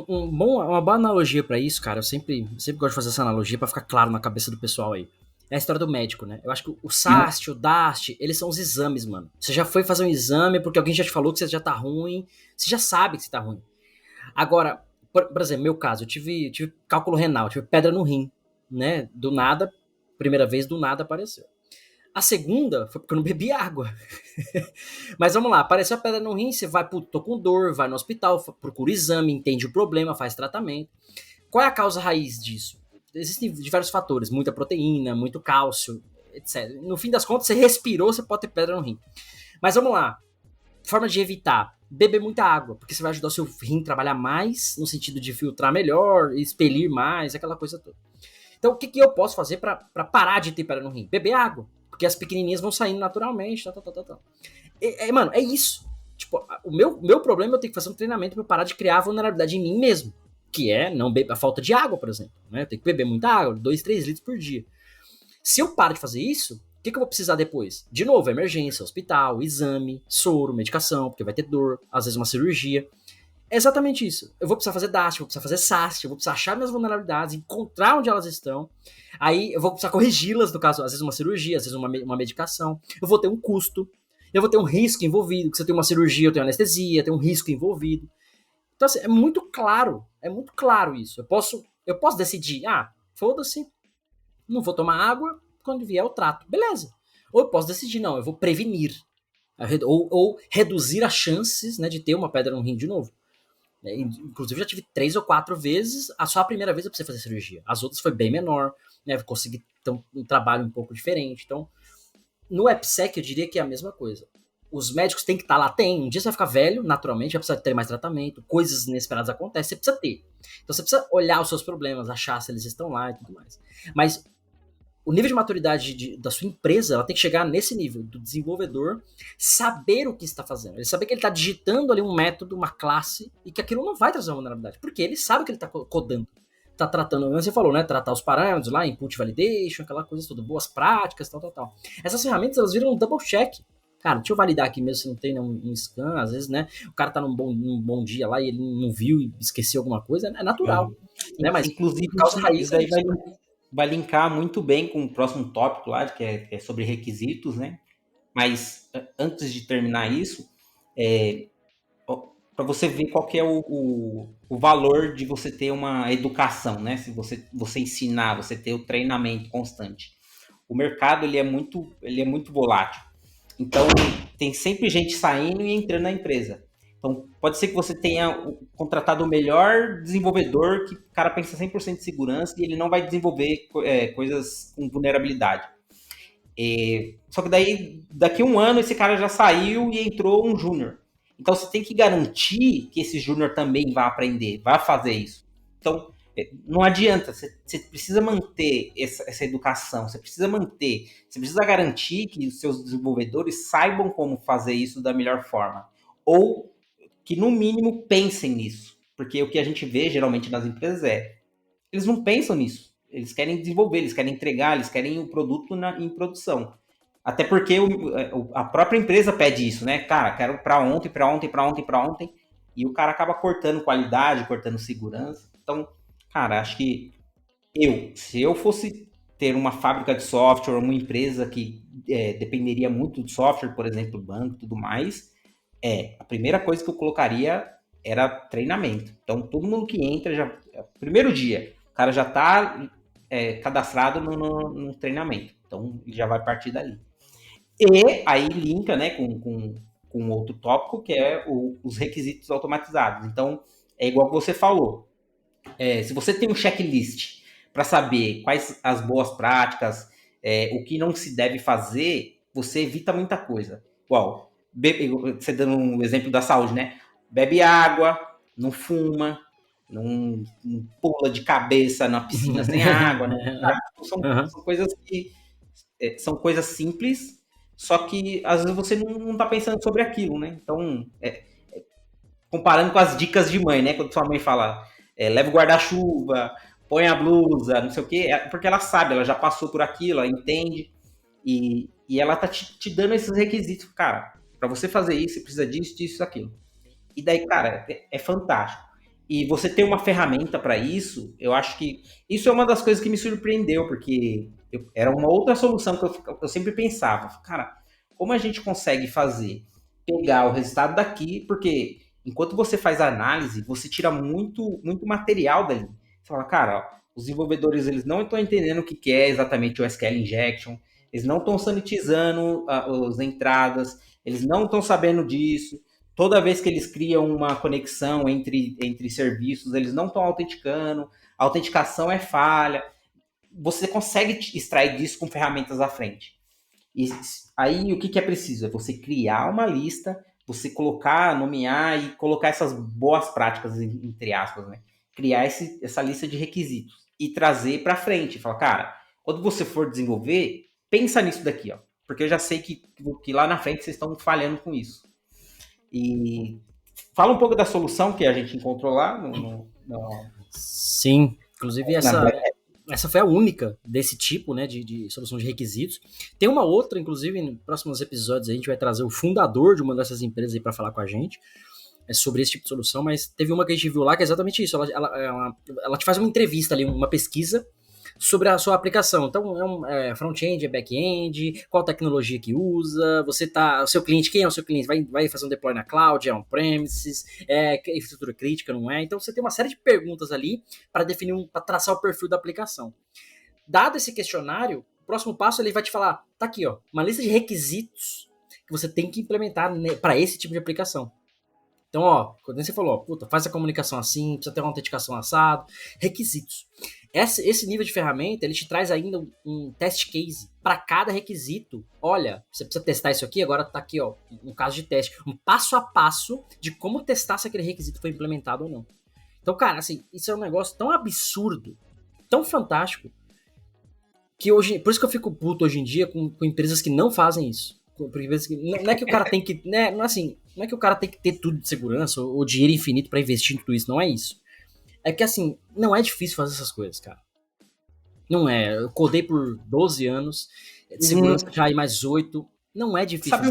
Uma boa analogia para isso, cara, eu sempre gosto de fazer essa analogia para ficar claro na cabeça do pessoal aí. É a história do médico, né? Eu acho que o SAST, o DAST, eles são os exames, mano. Você já foi fazer um exame porque alguém já te falou que você já tá ruim, você já sabe que você tá ruim. Agora, por exemplo, meu caso, eu tive cálculo renal, tive pedra no rim, né? Do nada, primeira vez, do nada apareceu. A segunda foi porque eu não bebi água. Mas vamos lá, apareceu a pedra no rim, você vai, tô com dor, vai no hospital, procura o exame, entende o problema, faz tratamento. Qual é a causa raiz disso? Existem diversos fatores, muita proteína, muito cálcio, etc. No fim das contas, você respirou, você pode ter pedra no rim. Mas vamos lá, forma de evitar, beber muita água, porque você vai ajudar o seu rim a trabalhar mais, no sentido de filtrar melhor, expelir mais, aquela coisa toda. Então, o que eu posso fazer para parar de ter pedra no rim? Beber água, porque as pequenininhas vão saindo naturalmente, mano, é isso. Tipo, o meu problema é eu tenho que fazer um treinamento para parar de criar vulnerabilidade em mim mesmo, que é a falta de água, por exemplo. Né? Eu tenho que beber muita água, 2, 3 litros por dia. Se eu paro de fazer isso, o que eu vou precisar depois? De novo, emergência, hospital, exame, soro, medicação, porque vai ter dor, às vezes uma cirurgia. É exatamente isso. Eu vou precisar fazer DAST, eu vou precisar fazer SAST, eu vou precisar achar minhas vulnerabilidades, encontrar onde elas estão. Aí eu vou precisar corrigi-las, no caso, às vezes uma cirurgia, às vezes uma medicação. Eu vou ter um custo, eu vou ter um risco envolvido, que se eu tenho uma cirurgia, eu tenho anestesia, tem um risco envolvido. Então, assim, é muito claro isso. Eu posso decidir, foda-se, não vou tomar água, quando vier eu trato, beleza. Ou eu posso decidir, não, eu vou prevenir, ou reduzir as chances, né, de ter uma pedra no rim de novo. Inclusive, já tive 3 ou 4 vezes, só a primeira vez eu precisei fazer cirurgia. As outras foi bem menor, né, eu consegui ter um trabalho um pouco diferente. Então, no EPSEC, eu diria que é a mesma coisa. Os médicos têm que estar lá, um dia você vai ficar velho, naturalmente, vai precisar ter mais tratamento, coisas inesperadas acontecem, você precisa ter. Então você precisa olhar os seus problemas, achar se eles estão lá e tudo mais. Mas o nível de maturidade da sua empresa, ela tem que chegar nesse nível, do desenvolvedor saber o que está fazendo. Ele saber que ele está digitando ali um método, uma classe, e que aquilo não vai trazer uma vulnerabilidade, porque ele sabe que ele está codando. Está tratando, como você falou, né? Tratar os parâmetros lá, input validation, aquela coisa toda, boas práticas, tal. Essas ferramentas, elas viram um double check. Cara, deixa eu validar aqui mesmo se não tem um scan, às vezes, né? O cara tá num bom dia lá e ele não viu e esqueceu alguma coisa, é natural. Né? Mas, inclusive, causa raiz aí vai linkar muito bem com o próximo tópico lá, que é sobre requisitos, né? Mas, antes de terminar isso, para você ver qual que é o valor de você ter uma educação, né? Se você ensinar, você ter o treinamento constante. o mercado ele é muito volátil. Então, tem sempre gente saindo e entrando na empresa. Então, pode ser que você tenha contratado o melhor desenvolvedor, que o cara pensa 100% de segurança e ele não vai desenvolver coisas com vulnerabilidade. Só que daí, daqui a um ano, esse cara já saiu e entrou um júnior. Então, você tem que garantir que esse júnior também vai aprender, vai fazer isso. Então, não adianta, você precisa manter essa educação, você precisa garantir que os seus desenvolvedores saibam como fazer isso da melhor forma. Ou que, no mínimo, pensem nisso. Porque o que a gente vê, geralmente, nas empresas eles não pensam nisso. Eles querem desenvolver, eles querem entregar, eles querem o produto em produção. Até porque a própria empresa pede isso, né? Cara, quero para ontem, para ontem, para ontem, para ontem. E o cara acaba cortando qualidade, cortando segurança. Então, cara, acho que se eu fosse ter uma fábrica de software, uma empresa que dependeria muito de software, por exemplo, banco e tudo mais, a primeira coisa que eu colocaria era treinamento. Então, todo mundo que entra, primeiro dia, o cara já está cadastrado no treinamento. Então, ele já vai partir dali. E aí linka, né, com outro tópico, que é os requisitos automatizados. Então, é igual que você falou. Se você tem um checklist para saber quais as boas práticas, o que não se deve fazer, você evita muita coisa. Igual, você dando um exemplo da saúde, né? Bebe água, não fuma, não pula de cabeça na piscina sem água, né? São coisas que são coisas simples, só que às vezes você não está pensando sobre aquilo, né? Então, comparando com as dicas de mãe, né? Quando sua mãe fala, leva o guarda-chuva, põe a blusa, não sei o quê, porque ela sabe, ela já passou por aquilo, ela entende, e ela tá te dando esses requisitos. Cara, para você fazer isso, você precisa disso, disso, aquilo. E daí, cara, é fantástico. E você ter uma ferramenta para isso, eu acho que isso é uma das coisas que me surpreendeu, porque era uma outra solução que eu sempre pensava. Cara, como a gente consegue pegar o resultado daqui, porque enquanto você faz a análise, você tira muito, muito material dali. Você fala, cara, ó, os desenvolvedores eles não estão entendendo o que é exatamente o SQL Injection, eles não estão sanitizando as entradas, eles não estão sabendo disso. Toda vez que eles criam uma conexão entre serviços, eles não estão autenticando, a autenticação é falha. Você consegue extrair disso com ferramentas à frente. E aí o que é preciso? É você criar uma lista, você nomear e colocar essas boas práticas, entre aspas, né? Criar essa lista de requisitos e trazer para frente. Falar, cara, quando você for desenvolver, pensa nisso daqui, ó. Porque eu já sei que lá na frente vocês estão falhando com isso. E fala um pouco da solução que a gente encontrou lá. Sim, inclusive essa foi a única desse tipo, né, de solução de requisitos. Tem uma outra, inclusive, nos próximos episódios a gente vai trazer o fundador de uma dessas empresas aí para falar com a gente sobre esse tipo de solução, mas teve uma que a gente viu lá que é exatamente isso. Ela te faz uma entrevista ali, uma pesquisa sobre a sua aplicação. Então, front-end, é back-end, qual tecnologia que usa, o seu cliente, quem é o seu cliente? Vai fazer um deploy na cloud, é on-premises, infraestrutura crítica, não é? Então, você tem uma série de perguntas ali para para traçar o perfil da aplicação. Dado esse questionário, o próximo passo ele vai te falar, tá aqui, ó, uma lista de requisitos que você tem que implementar para esse tipo de aplicação. Então, ó, quando você falou, faz a comunicação assim, precisa ter uma autenticação assado, requisitos. Esse nível de ferramenta, ele te traz ainda um test case para cada requisito. Olha, você precisa testar isso aqui, agora tá aqui, ó, um caso de teste, um passo a passo de como testar se aquele requisito foi implementado ou não. Então, cara, assim, isso é um negócio tão absurdo, tão fantástico, que por isso que eu fico puto hoje em dia com empresas que não fazem isso. Não é que o cara tem que, né, não é que o cara tem que ter tudo de segurança ou dinheiro infinito para investir em tudo isso, não é isso. É que, assim, não é difícil fazer essas coisas, cara. Não é. Eu codei por 12 anos, de segurança já aí mais 8. Não é difícil. Sabe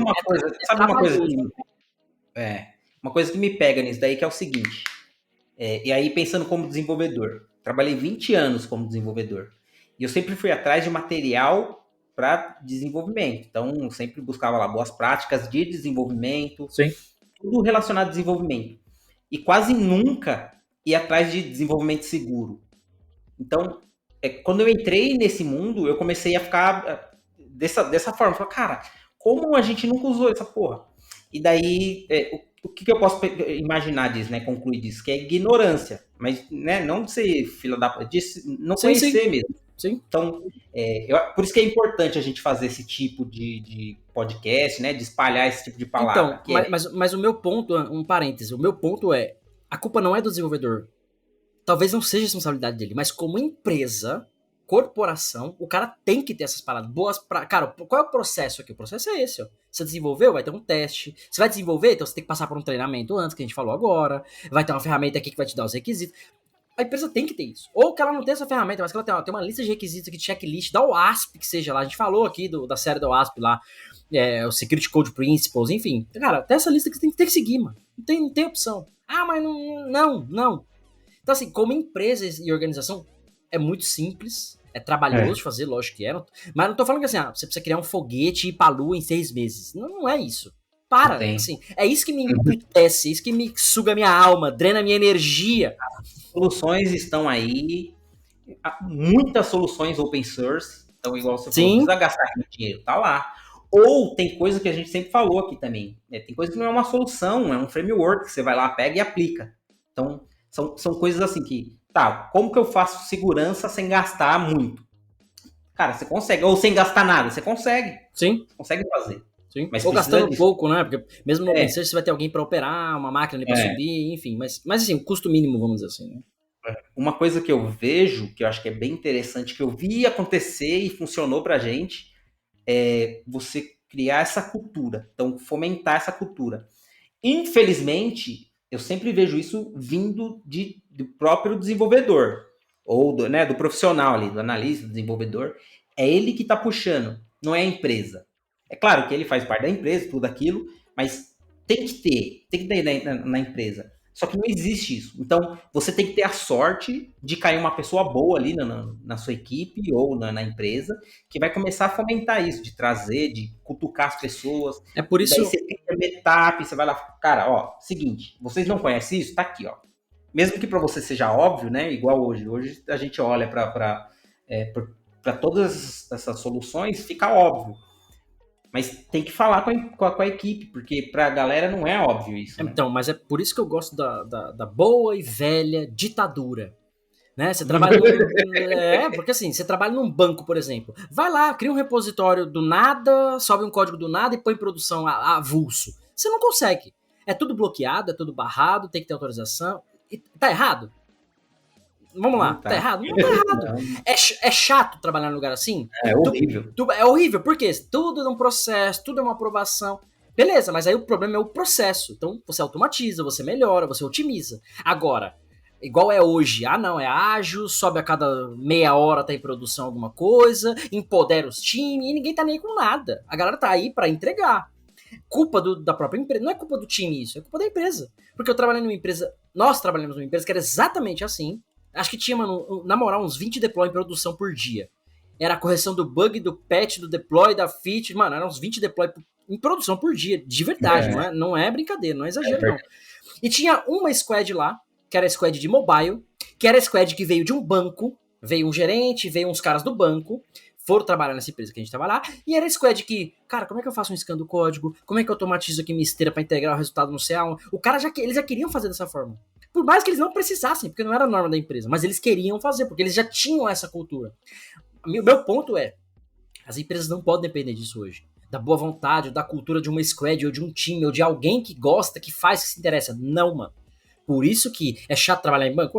uma coisa que me pega nisso daí, que é o seguinte. E aí, pensando como desenvolvedor. Trabalhei 20 anos como desenvolvedor. E eu sempre fui atrás de material para desenvolvimento. Então, eu sempre buscava lá boas práticas de desenvolvimento. Sim. Tudo relacionado a desenvolvimento. E quase nunca ir atrás de desenvolvimento seguro. Então, quando eu entrei nesse mundo, eu comecei a ficar dessa forma. Falei, cara, como a gente nunca usou essa porra? E daí, o que eu posso imaginar disso, né? Concluir disso? Que é ignorância. Mas, né, não de ser filha da... de não conhecer mesmo. Sim. Então, por isso que é importante a gente fazer esse tipo de podcast, né? De espalhar esse tipo de palavra. Então, mas o meu ponto, um parêntese, o meu ponto é, a culpa não é do desenvolvedor. Talvez não seja responsabilidade dele, mas como empresa, corporação, o cara tem que ter essas palavras boas pra... Cara, qual é o processo aqui? O processo é esse, ó. Você desenvolveu, vai ter um teste. Você vai desenvolver, então você tem que passar por um treinamento antes, que a gente falou agora. Vai ter uma ferramenta aqui que vai te dar os requisitos. A empresa tem que ter isso. Ou que ela não tem essa ferramenta, mas que ela tem uma lista de requisitos aqui, checklist, da OASP, que seja lá. A gente falou aqui da série da OASP lá, o Security Code Principles, enfim. Cara, tem essa lista que você tem que seguir, mano. Não tem opção. Ah, mas não. Então, assim, como empresa e organização, é muito simples. É trabalhoso de fazer, lógico que é. Mas não tô falando que assim, você precisa criar um foguete e ir pra lua em 6 meses. Não é isso. Para, assim. É isso que me emputece, é isso que me suga minha alma, drena minha energia. Soluções estão aí. Muitas soluções open source. Então, igual você falou, não precisa gastar dinheiro. Tá lá. Ou tem coisa que a gente sempre falou aqui também. Tem coisa que não é uma solução, é um framework que você vai lá, pega e aplica. Então, são coisas assim que... Tá, como que eu faço segurança sem gastar muito? Cara, você consegue. Ou sem gastar nada, você consegue. Sim. Você consegue fazer. Sim. Ou gastando pouco, né? Porque mesmo no open source você vai ter alguém para operar, uma máquina ali para subir, enfim. Mas assim, o custo mínimo, vamos dizer assim, né? Uma coisa que eu vejo, que eu acho que é bem interessante, que eu vi acontecer e funcionou pra gente, é você criar essa cultura. Então, fomentar essa cultura. Infelizmente, eu sempre vejo isso vindo do próprio desenvolvedor, ou do profissional ali, do analista, do desenvolvedor. É ele que está puxando, não é a empresa. É claro que ele faz parte da empresa, tudo aquilo, mas tem que ter na empresa. Só que não existe isso. Então, você tem que ter a sorte de cair uma pessoa boa ali na sua equipe ou na empresa, que vai começar a fomentar isso, de trazer, de cutucar as pessoas. É por isso... Daí você tem a meetup, você vai lá, cara, ó, seguinte, vocês não conhecem isso? Tá aqui, ó. Mesmo que para você seja óbvio, né, igual hoje. Hoje a gente olha para todas essas soluções, fica óbvio. Mas tem que falar com a equipe, porque pra galera não é óbvio isso. Né? Então, mas é por isso que eu gosto da boa e velha ditadura. Né? Você trabalha porque assim, você trabalha num banco, por exemplo. Vai lá, cria um repositório do nada, sobe um código do nada e põe em produção avulso. Você não consegue. É tudo bloqueado, é tudo barrado, tem que ter autorização. E tá errado? Vamos lá, tá errado? Não tá errado. É chato trabalhar num lugar assim? É horrível. É horrível, por quê? Tudo é um processo, tudo é uma aprovação. Beleza, mas aí o problema é o processo. Então você automatiza, você melhora, você otimiza. Agora, igual é hoje, não, é ágil, sobe a cada meia hora, tá em produção alguma coisa, empodera os times, e ninguém tá nem com nada. A galera tá aí pra entregar. Culpa da própria empresa, não é culpa do time isso, é culpa da empresa. Porque eu trabalhei numa empresa, nós trabalhamos numa empresa que era exatamente assim. Acho que tinha, mano, na moral, uns 20 deploy em produção por dia. Era a correção do bug, do patch, do deploy, da feature. Mano, eram uns 20 deploy em produção por dia. De verdade, não é brincadeira, não é exagero, não. E tinha uma squad lá, que era a squad de mobile, que era a squad que veio de um banco. Veio um gerente, veio uns caras do banco, foram trabalhar nessa empresa que a gente tava lá, e era a squad que, cara, como é que eu faço um scan do código? Como é que eu automatizo aqui minha esteira pra integrar o resultado no CA? Eles já queriam fazer dessa forma. Por mais que eles não precisassem, porque não era a norma da empresa, mas eles queriam fazer, porque eles já tinham essa cultura. O meu ponto é, as empresas não podem depender disso hoje. Da boa vontade, ou da cultura de uma squad, ou de um time, ou de alguém que gosta, que faz, que se interessa. Não, mano. Por isso que é chato trabalhar em banco?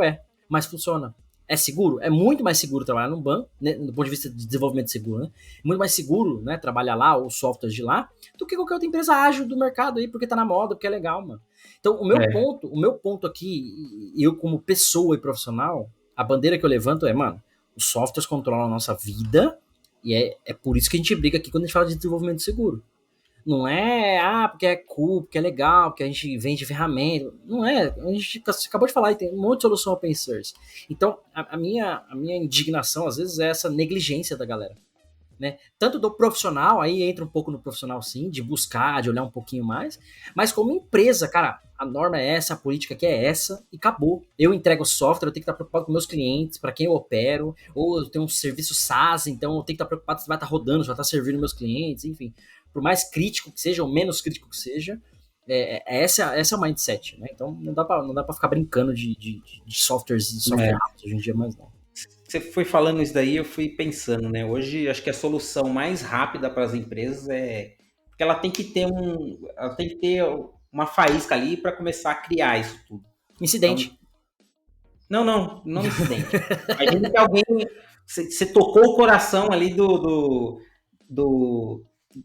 Mas funciona. É seguro? É muito mais seguro trabalhar num banco, né, do ponto de vista de desenvolvimento seguro, né? Muito mais seguro, né, trabalhar lá, os softwares de lá, do que qualquer outra empresa ágil do mercado aí, porque tá na moda, porque é legal, mano. Então, o meu ponto aqui, eu como pessoa e profissional, a bandeira que eu levanto é, mano, os softwares controlam a nossa vida e é por isso que a gente briga aqui quando a gente fala de desenvolvimento seguro. Não é, porque é cool, porque é legal, porque a gente vende ferramenta. Não é, a gente acabou de falar, e tem um monte de solução open source. Então, a minha indignação, às vezes, é essa negligência da galera. né? Tanto do profissional, aí entra um pouco no profissional sim, de buscar, de olhar um pouquinho mais, mas como empresa, cara, a norma é essa, a política aqui é essa, e acabou. Eu entrego software, eu tenho que estar preocupado com meus clientes, para quem eu opero, ou eu tenho um serviço SaaS, então eu tenho que estar preocupado se vai estar rodando, se vai estar servindo meus clientes, enfim. Por mais crítico que seja, ou menos crítico que seja, essa é o mindset, né? Então não dá pra ficar brincando de softwares e software rápido hoje em dia, mais não. Você foi falando isso daí, eu fui pensando, né? Hoje, acho que a solução mais rápida para as empresas é porque ela tem que ter uma faísca ali para começar a criar isso tudo. Incidente. Então, não incidente. Imagina que alguém, você tocou o coração ali do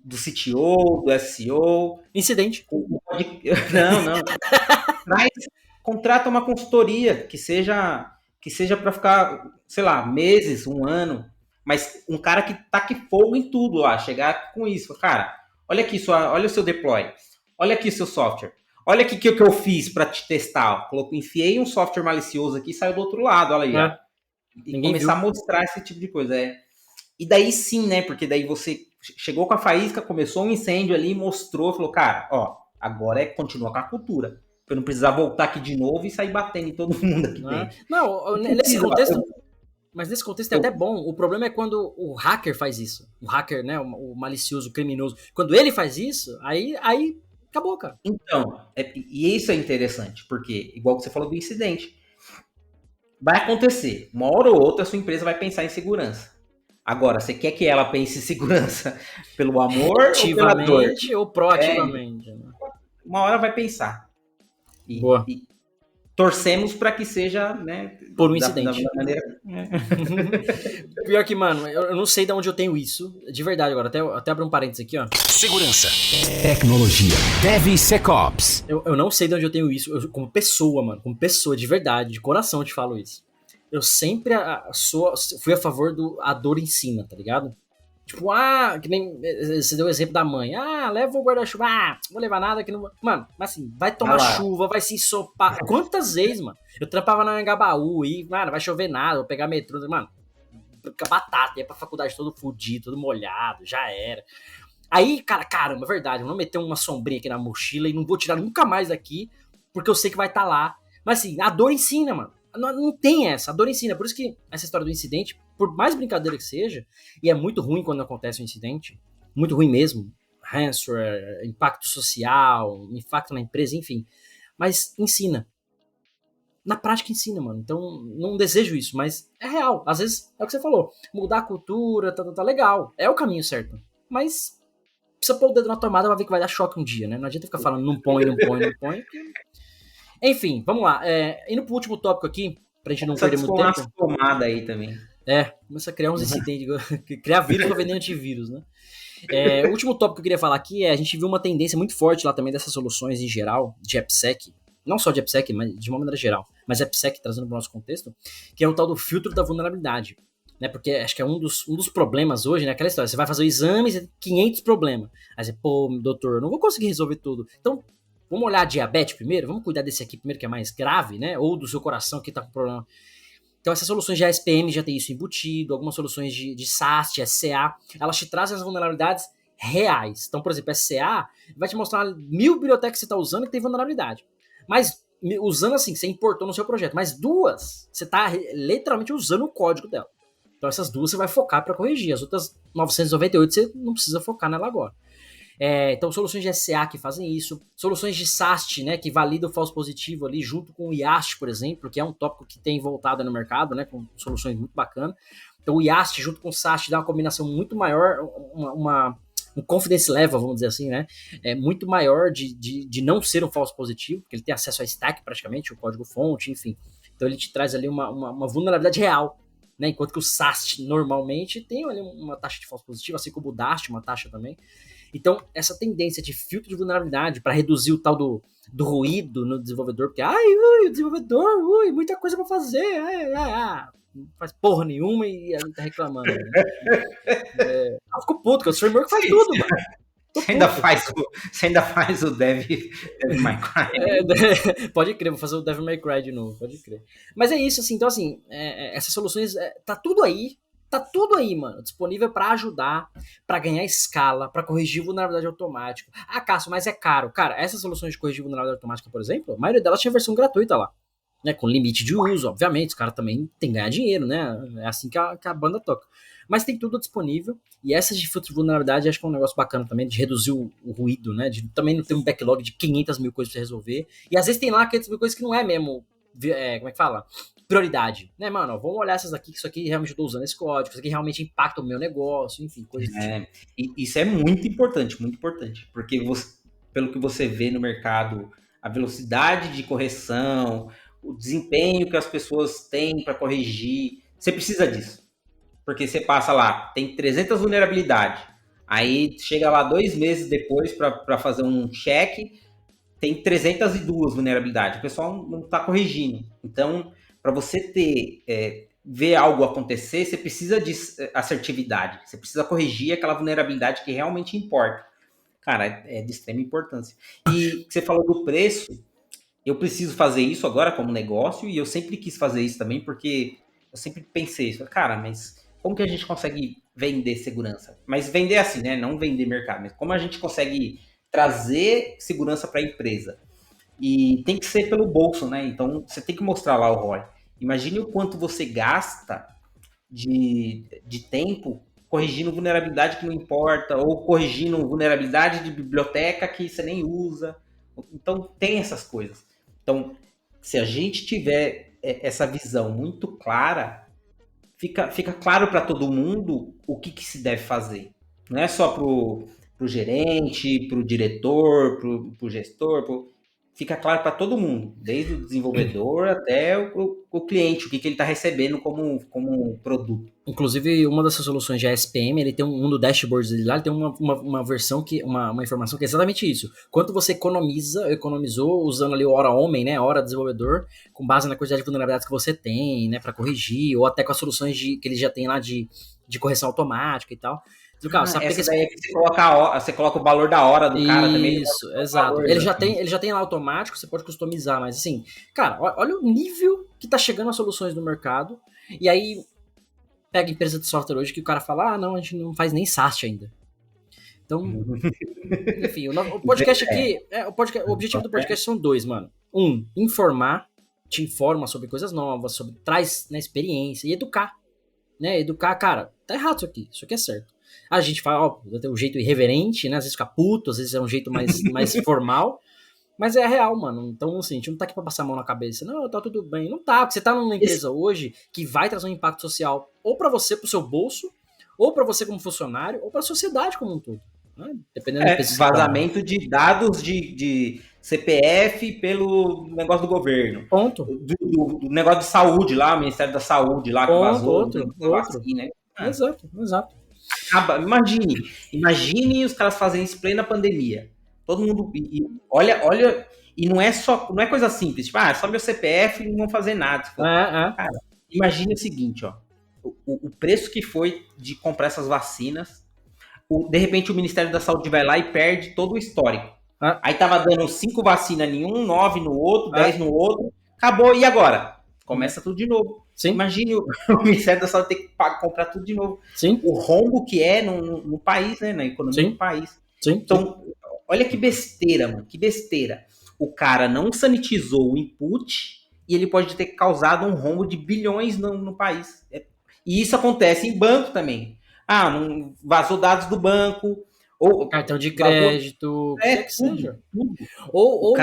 CTO, do SEO. Incidente. Não. Contrata uma consultoria que seja para ficar, sei lá, meses, um ano, mas um cara que taque fogo em tudo lá, chegar com isso. Cara, olha aqui, olha o seu deploy, olha aqui o seu software, olha aqui o que eu fiz para te testar. Enfiei um software malicioso aqui e saiu do outro lado, olha aí. Ó. E ninguém começar viu. A mostrar esse tipo de coisa. E daí sim, né? Porque daí você chegou com a faísca, começou um incêndio ali, mostrou, falou, cara, ó, agora continua com a cultura. Pra eu não precisar voltar aqui de novo e sair batendo em todo mundo aqui dentro. Não, nesse contexto... Mas nesse contexto é até bom. O problema é quando o hacker faz isso. O hacker, né? O malicioso, o criminoso. Quando ele faz isso, aí acabou, cara. Então, e isso é interessante, porque, igual que você falou do incidente, vai acontecer. Uma hora ou outra a sua empresa vai pensar em segurança. Agora, você quer que ela pense em segurança pelo amor ativamente ou proativamente? Uma hora vai pensar. E torcemos para que seja, né, por um incidente. Da maneira... Pior que, mano, eu não sei de onde eu tenho isso. De verdade, agora. Até abrir um parênteses aqui, ó. Segurança. Tecnologia. DevSecOps. Eu não sei de onde eu tenho isso. Como pessoa, mano. Como pessoa, de verdade, de coração eu te falo isso. Eu sempre fui a favor do a dor ensina, tá ligado? Tipo, que nem você deu o exemplo da mãe. Leva o guarda-chuva. Não vou levar nada aqui. Mano, mas assim, vai tomar chuva, vai se ensopar. Quantas vezes, mano? Eu trampava na Engabaú e, mano, vai chover nada, vou pegar metrô. Mano, batata, ia pra faculdade todo fudido, todo molhado, já era. Aí, caramba, verdade, eu não meter uma sombrinha aqui na mochila e não vou tirar nunca mais daqui, porque eu sei que vai estar lá. Mas assim, a dor ensina, mano. Não tem essa, a dor ensina. Por isso que essa história do incidente, por mais brincadeira que seja, e é muito ruim quando acontece um incidente, muito ruim mesmo, ransomware, impacto social, impacto na empresa, enfim, mas ensina. Na prática ensina, mano. Então, não desejo isso, mas é real. Às vezes, é o que você falou, mudar a cultura, tá legal, é o caminho certo, mas precisa pôr o dedo na tomada pra ver que vai dar choque um dia, né? Não adianta ficar falando não põe. Enfim, vamos lá. Indo pro último tópico aqui, pra gente não perder muito tempo. Essa tomada aí também. Começa a criar uns incidentes, criar vírus pra vender antivírus, né? O último tópico que eu queria falar aqui a gente viu uma tendência muito forte lá também dessas soluções em geral, de AppSec, não só de AppSec, mas de uma maneira geral, mas AppSec trazendo para o nosso contexto, que é o tal do filtro da vulnerabilidade, né? Porque acho que é um dos problemas hoje, né? Aquela história, você vai fazer o exame e você tem 500 problemas. Aí você, doutor, eu não vou conseguir resolver tudo. Então, vamos olhar a diabetes primeiro, vamos cuidar desse aqui primeiro que é mais grave, né? Ou do seu coração que tá com problema. Então essas soluções de ASPM já tem isso embutido, algumas soluções de SAST, SCA, elas te trazem as vulnerabilidades reais. Então, por exemplo, SCA vai te mostrar 1000 bibliotecas que você está usando que tem vulnerabilidade. Mas usando assim, você importou no seu projeto, mas 2, você está literalmente usando o código dela. Então essas 2 você vai focar para corrigir, as outras 998 você não precisa focar nela agora. Então, soluções de SCA que fazem isso, soluções de SAST, né, que validam o falso positivo ali, junto com o IAST, por exemplo, que é um tópico que tem voltado no mercado, né, com soluções muito bacanas. Então, o IAST junto com o SAST dá uma combinação muito maior, um confidence level, vamos dizer assim, né, muito maior de não ser um falso positivo, porque ele tem acesso a stack praticamente, o código-fonte, enfim. Então, ele te traz ali uma vulnerabilidade real, né, enquanto que o SAST normalmente tem ali uma taxa de falso positivo, assim como o DAST, uma taxa também. Então, essa tendência de filtro de vulnerabilidade para reduzir o tal do ruído no desenvolvedor, porque, o desenvolvedor, muita coisa para fazer, não faz porra nenhuma e ele tá reclamando. Né? Eu fico puto, porque o framework faz tudo, mano. Você ainda faz o Dev May Cry. Pode crer, vou fazer o Dev May Cry de novo, pode crer. Mas é isso, assim, então assim, essas soluções, tá tudo aí, Tá tudo aí, mano, disponível para ajudar, para ganhar escala, para corrigir vulnerabilidade automática. Ah, Cássio, mas é caro. Cara, essas soluções de corrigir vulnerabilidade automática, por exemplo, a maioria delas tinha versão gratuita lá. Né, com limite de uso, obviamente, os caras também tem que ganhar dinheiro, né? É assim que a banda toca. Mas tem tudo disponível, e essas de filtro de vulnerabilidade acho que é um negócio bacana também, de reduzir o ruído, né? De também não ter um backlog de 500 mil coisas pra você resolver. E às vezes tem lá 500 mil coisas que não é mesmo, como é que fala? Prioridade, né, mano? Vamos olhar essas aqui, que isso aqui realmente eu tô usando esse código, isso aqui realmente impacta o meu negócio, enfim, coisas do tipo. E isso é muito importante, porque pelo que você vê no mercado, a velocidade de correção, o desempenho que as pessoas têm para corrigir, você precisa disso. Porque você passa lá, tem 300 vulnerabilidades, aí chega lá 2 meses depois para fazer um check, tem 302 vulnerabilidades, o pessoal não está corrigindo. Então, para você ver algo acontecer, você precisa de assertividade, você precisa corrigir aquela vulnerabilidade que realmente importa. Cara, é de extrema importância. E você falou do preço, eu preciso fazer isso agora como negócio, e eu sempre quis fazer isso também, porque eu sempre pensei isso, cara, mas como que a gente consegue vender segurança? Mas vender assim, né? Não vender mercado, mas como a gente consegue trazer segurança para a empresa? E tem que ser pelo bolso, né? Então você tem que mostrar lá o ROI. Imagine o quanto você gasta de tempo corrigindo vulnerabilidade que não importa, ou corrigindo vulnerabilidade de biblioteca que você nem usa. Então tem essas coisas. Então, se a gente tiver essa visão muito clara, fica claro para todo mundo o que se deve fazer. Não é só pro gerente, pro diretor, pro gestor, fica claro para todo mundo, desde o desenvolvedor até o cliente, o que ele está recebendo como produto. Inclusive, uma dessas soluções de ASPM, ele tem um do dashboard dele lá, ele tem uma versão uma informação que é exatamente isso. Quanto você economizou usando ali o hora homem, né, hora desenvolvedor, com base na quantidade de vulnerabilidades que você tem, né, para corrigir, ou até com as soluções que ele já tem lá de correção automática e tal. Cara, essa daí é que você coloca o valor da hora do cara também. Isso, exato. Valor, ele já tem lá automático, você pode customizar, mas assim, cara, olha o nível que tá chegando as soluções no mercado, e aí pega empresa de software hoje que o cara fala, não, a gente não faz nem SaaS ainda. Então, enfim, o podcast aqui, o objetivo do podcast são 2, mano. Informar, te informa sobre coisas novas, traz, né, experiência e educar. Né, educar, cara, tá errado isso aqui é certo. A gente fala, tem um jeito irreverente, né, às vezes fica puto, às vezes é um jeito mais formal, mas é real, mano. Então, assim, a gente não tá aqui pra passar a mão na cabeça. Não, tá tudo bem. Não tá, porque você tá numa empresa hoje que vai trazer um impacto social ou pra você, pro seu bolso, ou pra você como funcionário, ou pra sociedade como um todo. Né? Dependendo do vazamento de dados de CPF pelo negócio do governo. Ponto. Do negócio de saúde lá, o Ministério da Saúde lá, que vazou. Outro. Assim, né? Exato. Imagine os caras fazendo isso plena pandemia. Todo mundo. Olha. E não é coisa simples. Tipo, só meu CPF e não vão fazer nada. Cara, imagine o seguinte, ó. O preço que foi de comprar essas vacinas. De repente o Ministério da Saúde vai lá e perde todo o histórico. Aí tava dando 5 vacinas em um, 9 no outro, 10 no outro. Acabou, e agora? Começa tudo de novo. Sim. Imagine o Ministério da Saúde ter que comprar tudo de novo. Sim. O rombo que é no país, né? Na economia do país. Sim. Então, olha que besteira, mano. Que besteira. O cara não sanitizou o input e ele pode ter causado um rombo de bilhões no país. E isso acontece em banco também. Não vazou dados do banco. Ou cartão de crédito, que seja. Ou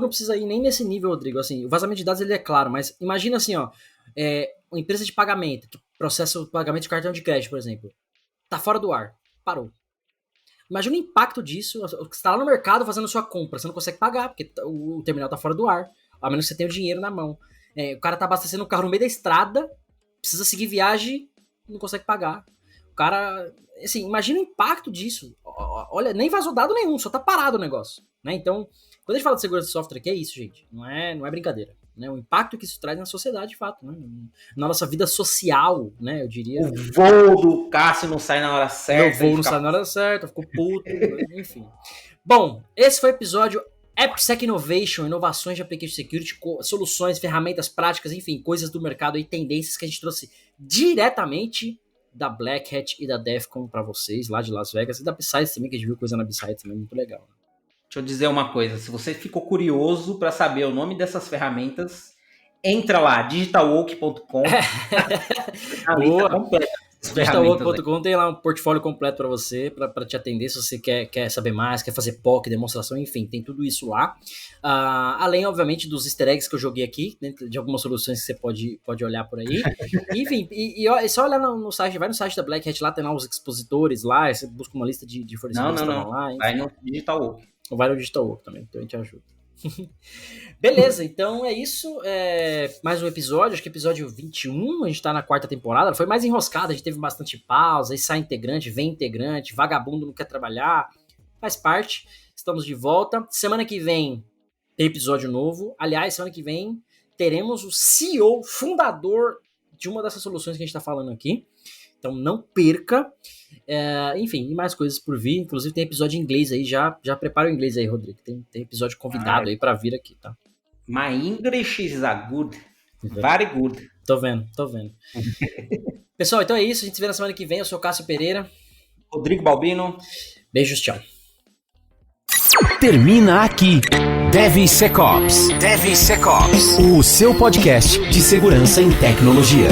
não precisa ir nem nesse nível, Rodrigo. Assim, o vazamento de dados ele é claro, mas imagina assim, ó, uma empresa de pagamento que processa o pagamento de cartão de crédito, por exemplo, tá fora do ar, parou. Imagina o impacto disso. Você está lá no mercado fazendo sua compra, você não consegue pagar porque o terminal tá fora do ar, a menos que você tenha o dinheiro na mão. O cara tá abastecendo o carro no meio da estrada, precisa seguir viagem, não consegue pagar. O cara, assim, imagina o impacto disso. Olha, nem vazou dado nenhum, só tá parado o negócio, né? Então, quando a gente fala de segurança de software aqui, é isso, gente. Não é brincadeira, né? O impacto que isso traz na sociedade, de fato, né? Na nossa vida social, né? Eu diria. O voo do Cássio não sai na hora certa. O voo não sai na hora certa, ficou puto, enfim. Bom, esse foi o episódio AppSec Innovation, inovações de Application Security, soluções, ferramentas práticas, enfim, coisas do mercado e tendências que a gente trouxe diretamente da Black Hat e da Defcon para vocês, lá de Las Vegas, e da B-Sides também, que a gente viu coisa na B-Sides também, muito legal. Deixa eu dizer uma coisa, se você ficou curioso para saber o nome dessas ferramentas, entra lá, digitalwoke.com. A lista completa. Digitalwoke.com tem lá um portfólio completo para você, para te atender se você quer saber mais, quer fazer POC, demonstração, enfim, tem tudo isso lá. Além, obviamente, dos easter eggs que eu joguei aqui, né, de algumas soluções que você pode olhar por aí. Enfim, é só olhar no site, vai no site da Black Hat, lá tem lá os expositores lá, você busca uma lista de fornecedores que estão lá. Enfim. Vai no Digitalwoke. Ou vai no Digitalwoke também, então a gente ajuda. Beleza, então é isso. Mais um episódio, acho que episódio 21. A gente tá na 4ª temporada. Foi mais enroscada, a gente teve bastante pausa. Aí sai integrante, vem integrante, vagabundo não quer trabalhar. Faz parte. Estamos de volta. Semana que vem tem episódio novo. Aliás, semana que vem teremos o CEO, fundador de uma dessas soluções que a gente tá falando aqui. Então não perca. Enfim, e mais coisas por vir. Inclusive tem episódio em inglês aí. Já prepara o inglês aí, Rodrigo. Tem episódio convidado aí pra vir aqui, tá? My English is a good. Very good. Tô vendo. Pessoal, então é isso. A gente se vê na semana que vem. Eu sou o Cássio Pereira. Rodrigo Balbino. Beijos, tchau. Termina aqui DevSecOps, o seu podcast de segurança em tecnologia.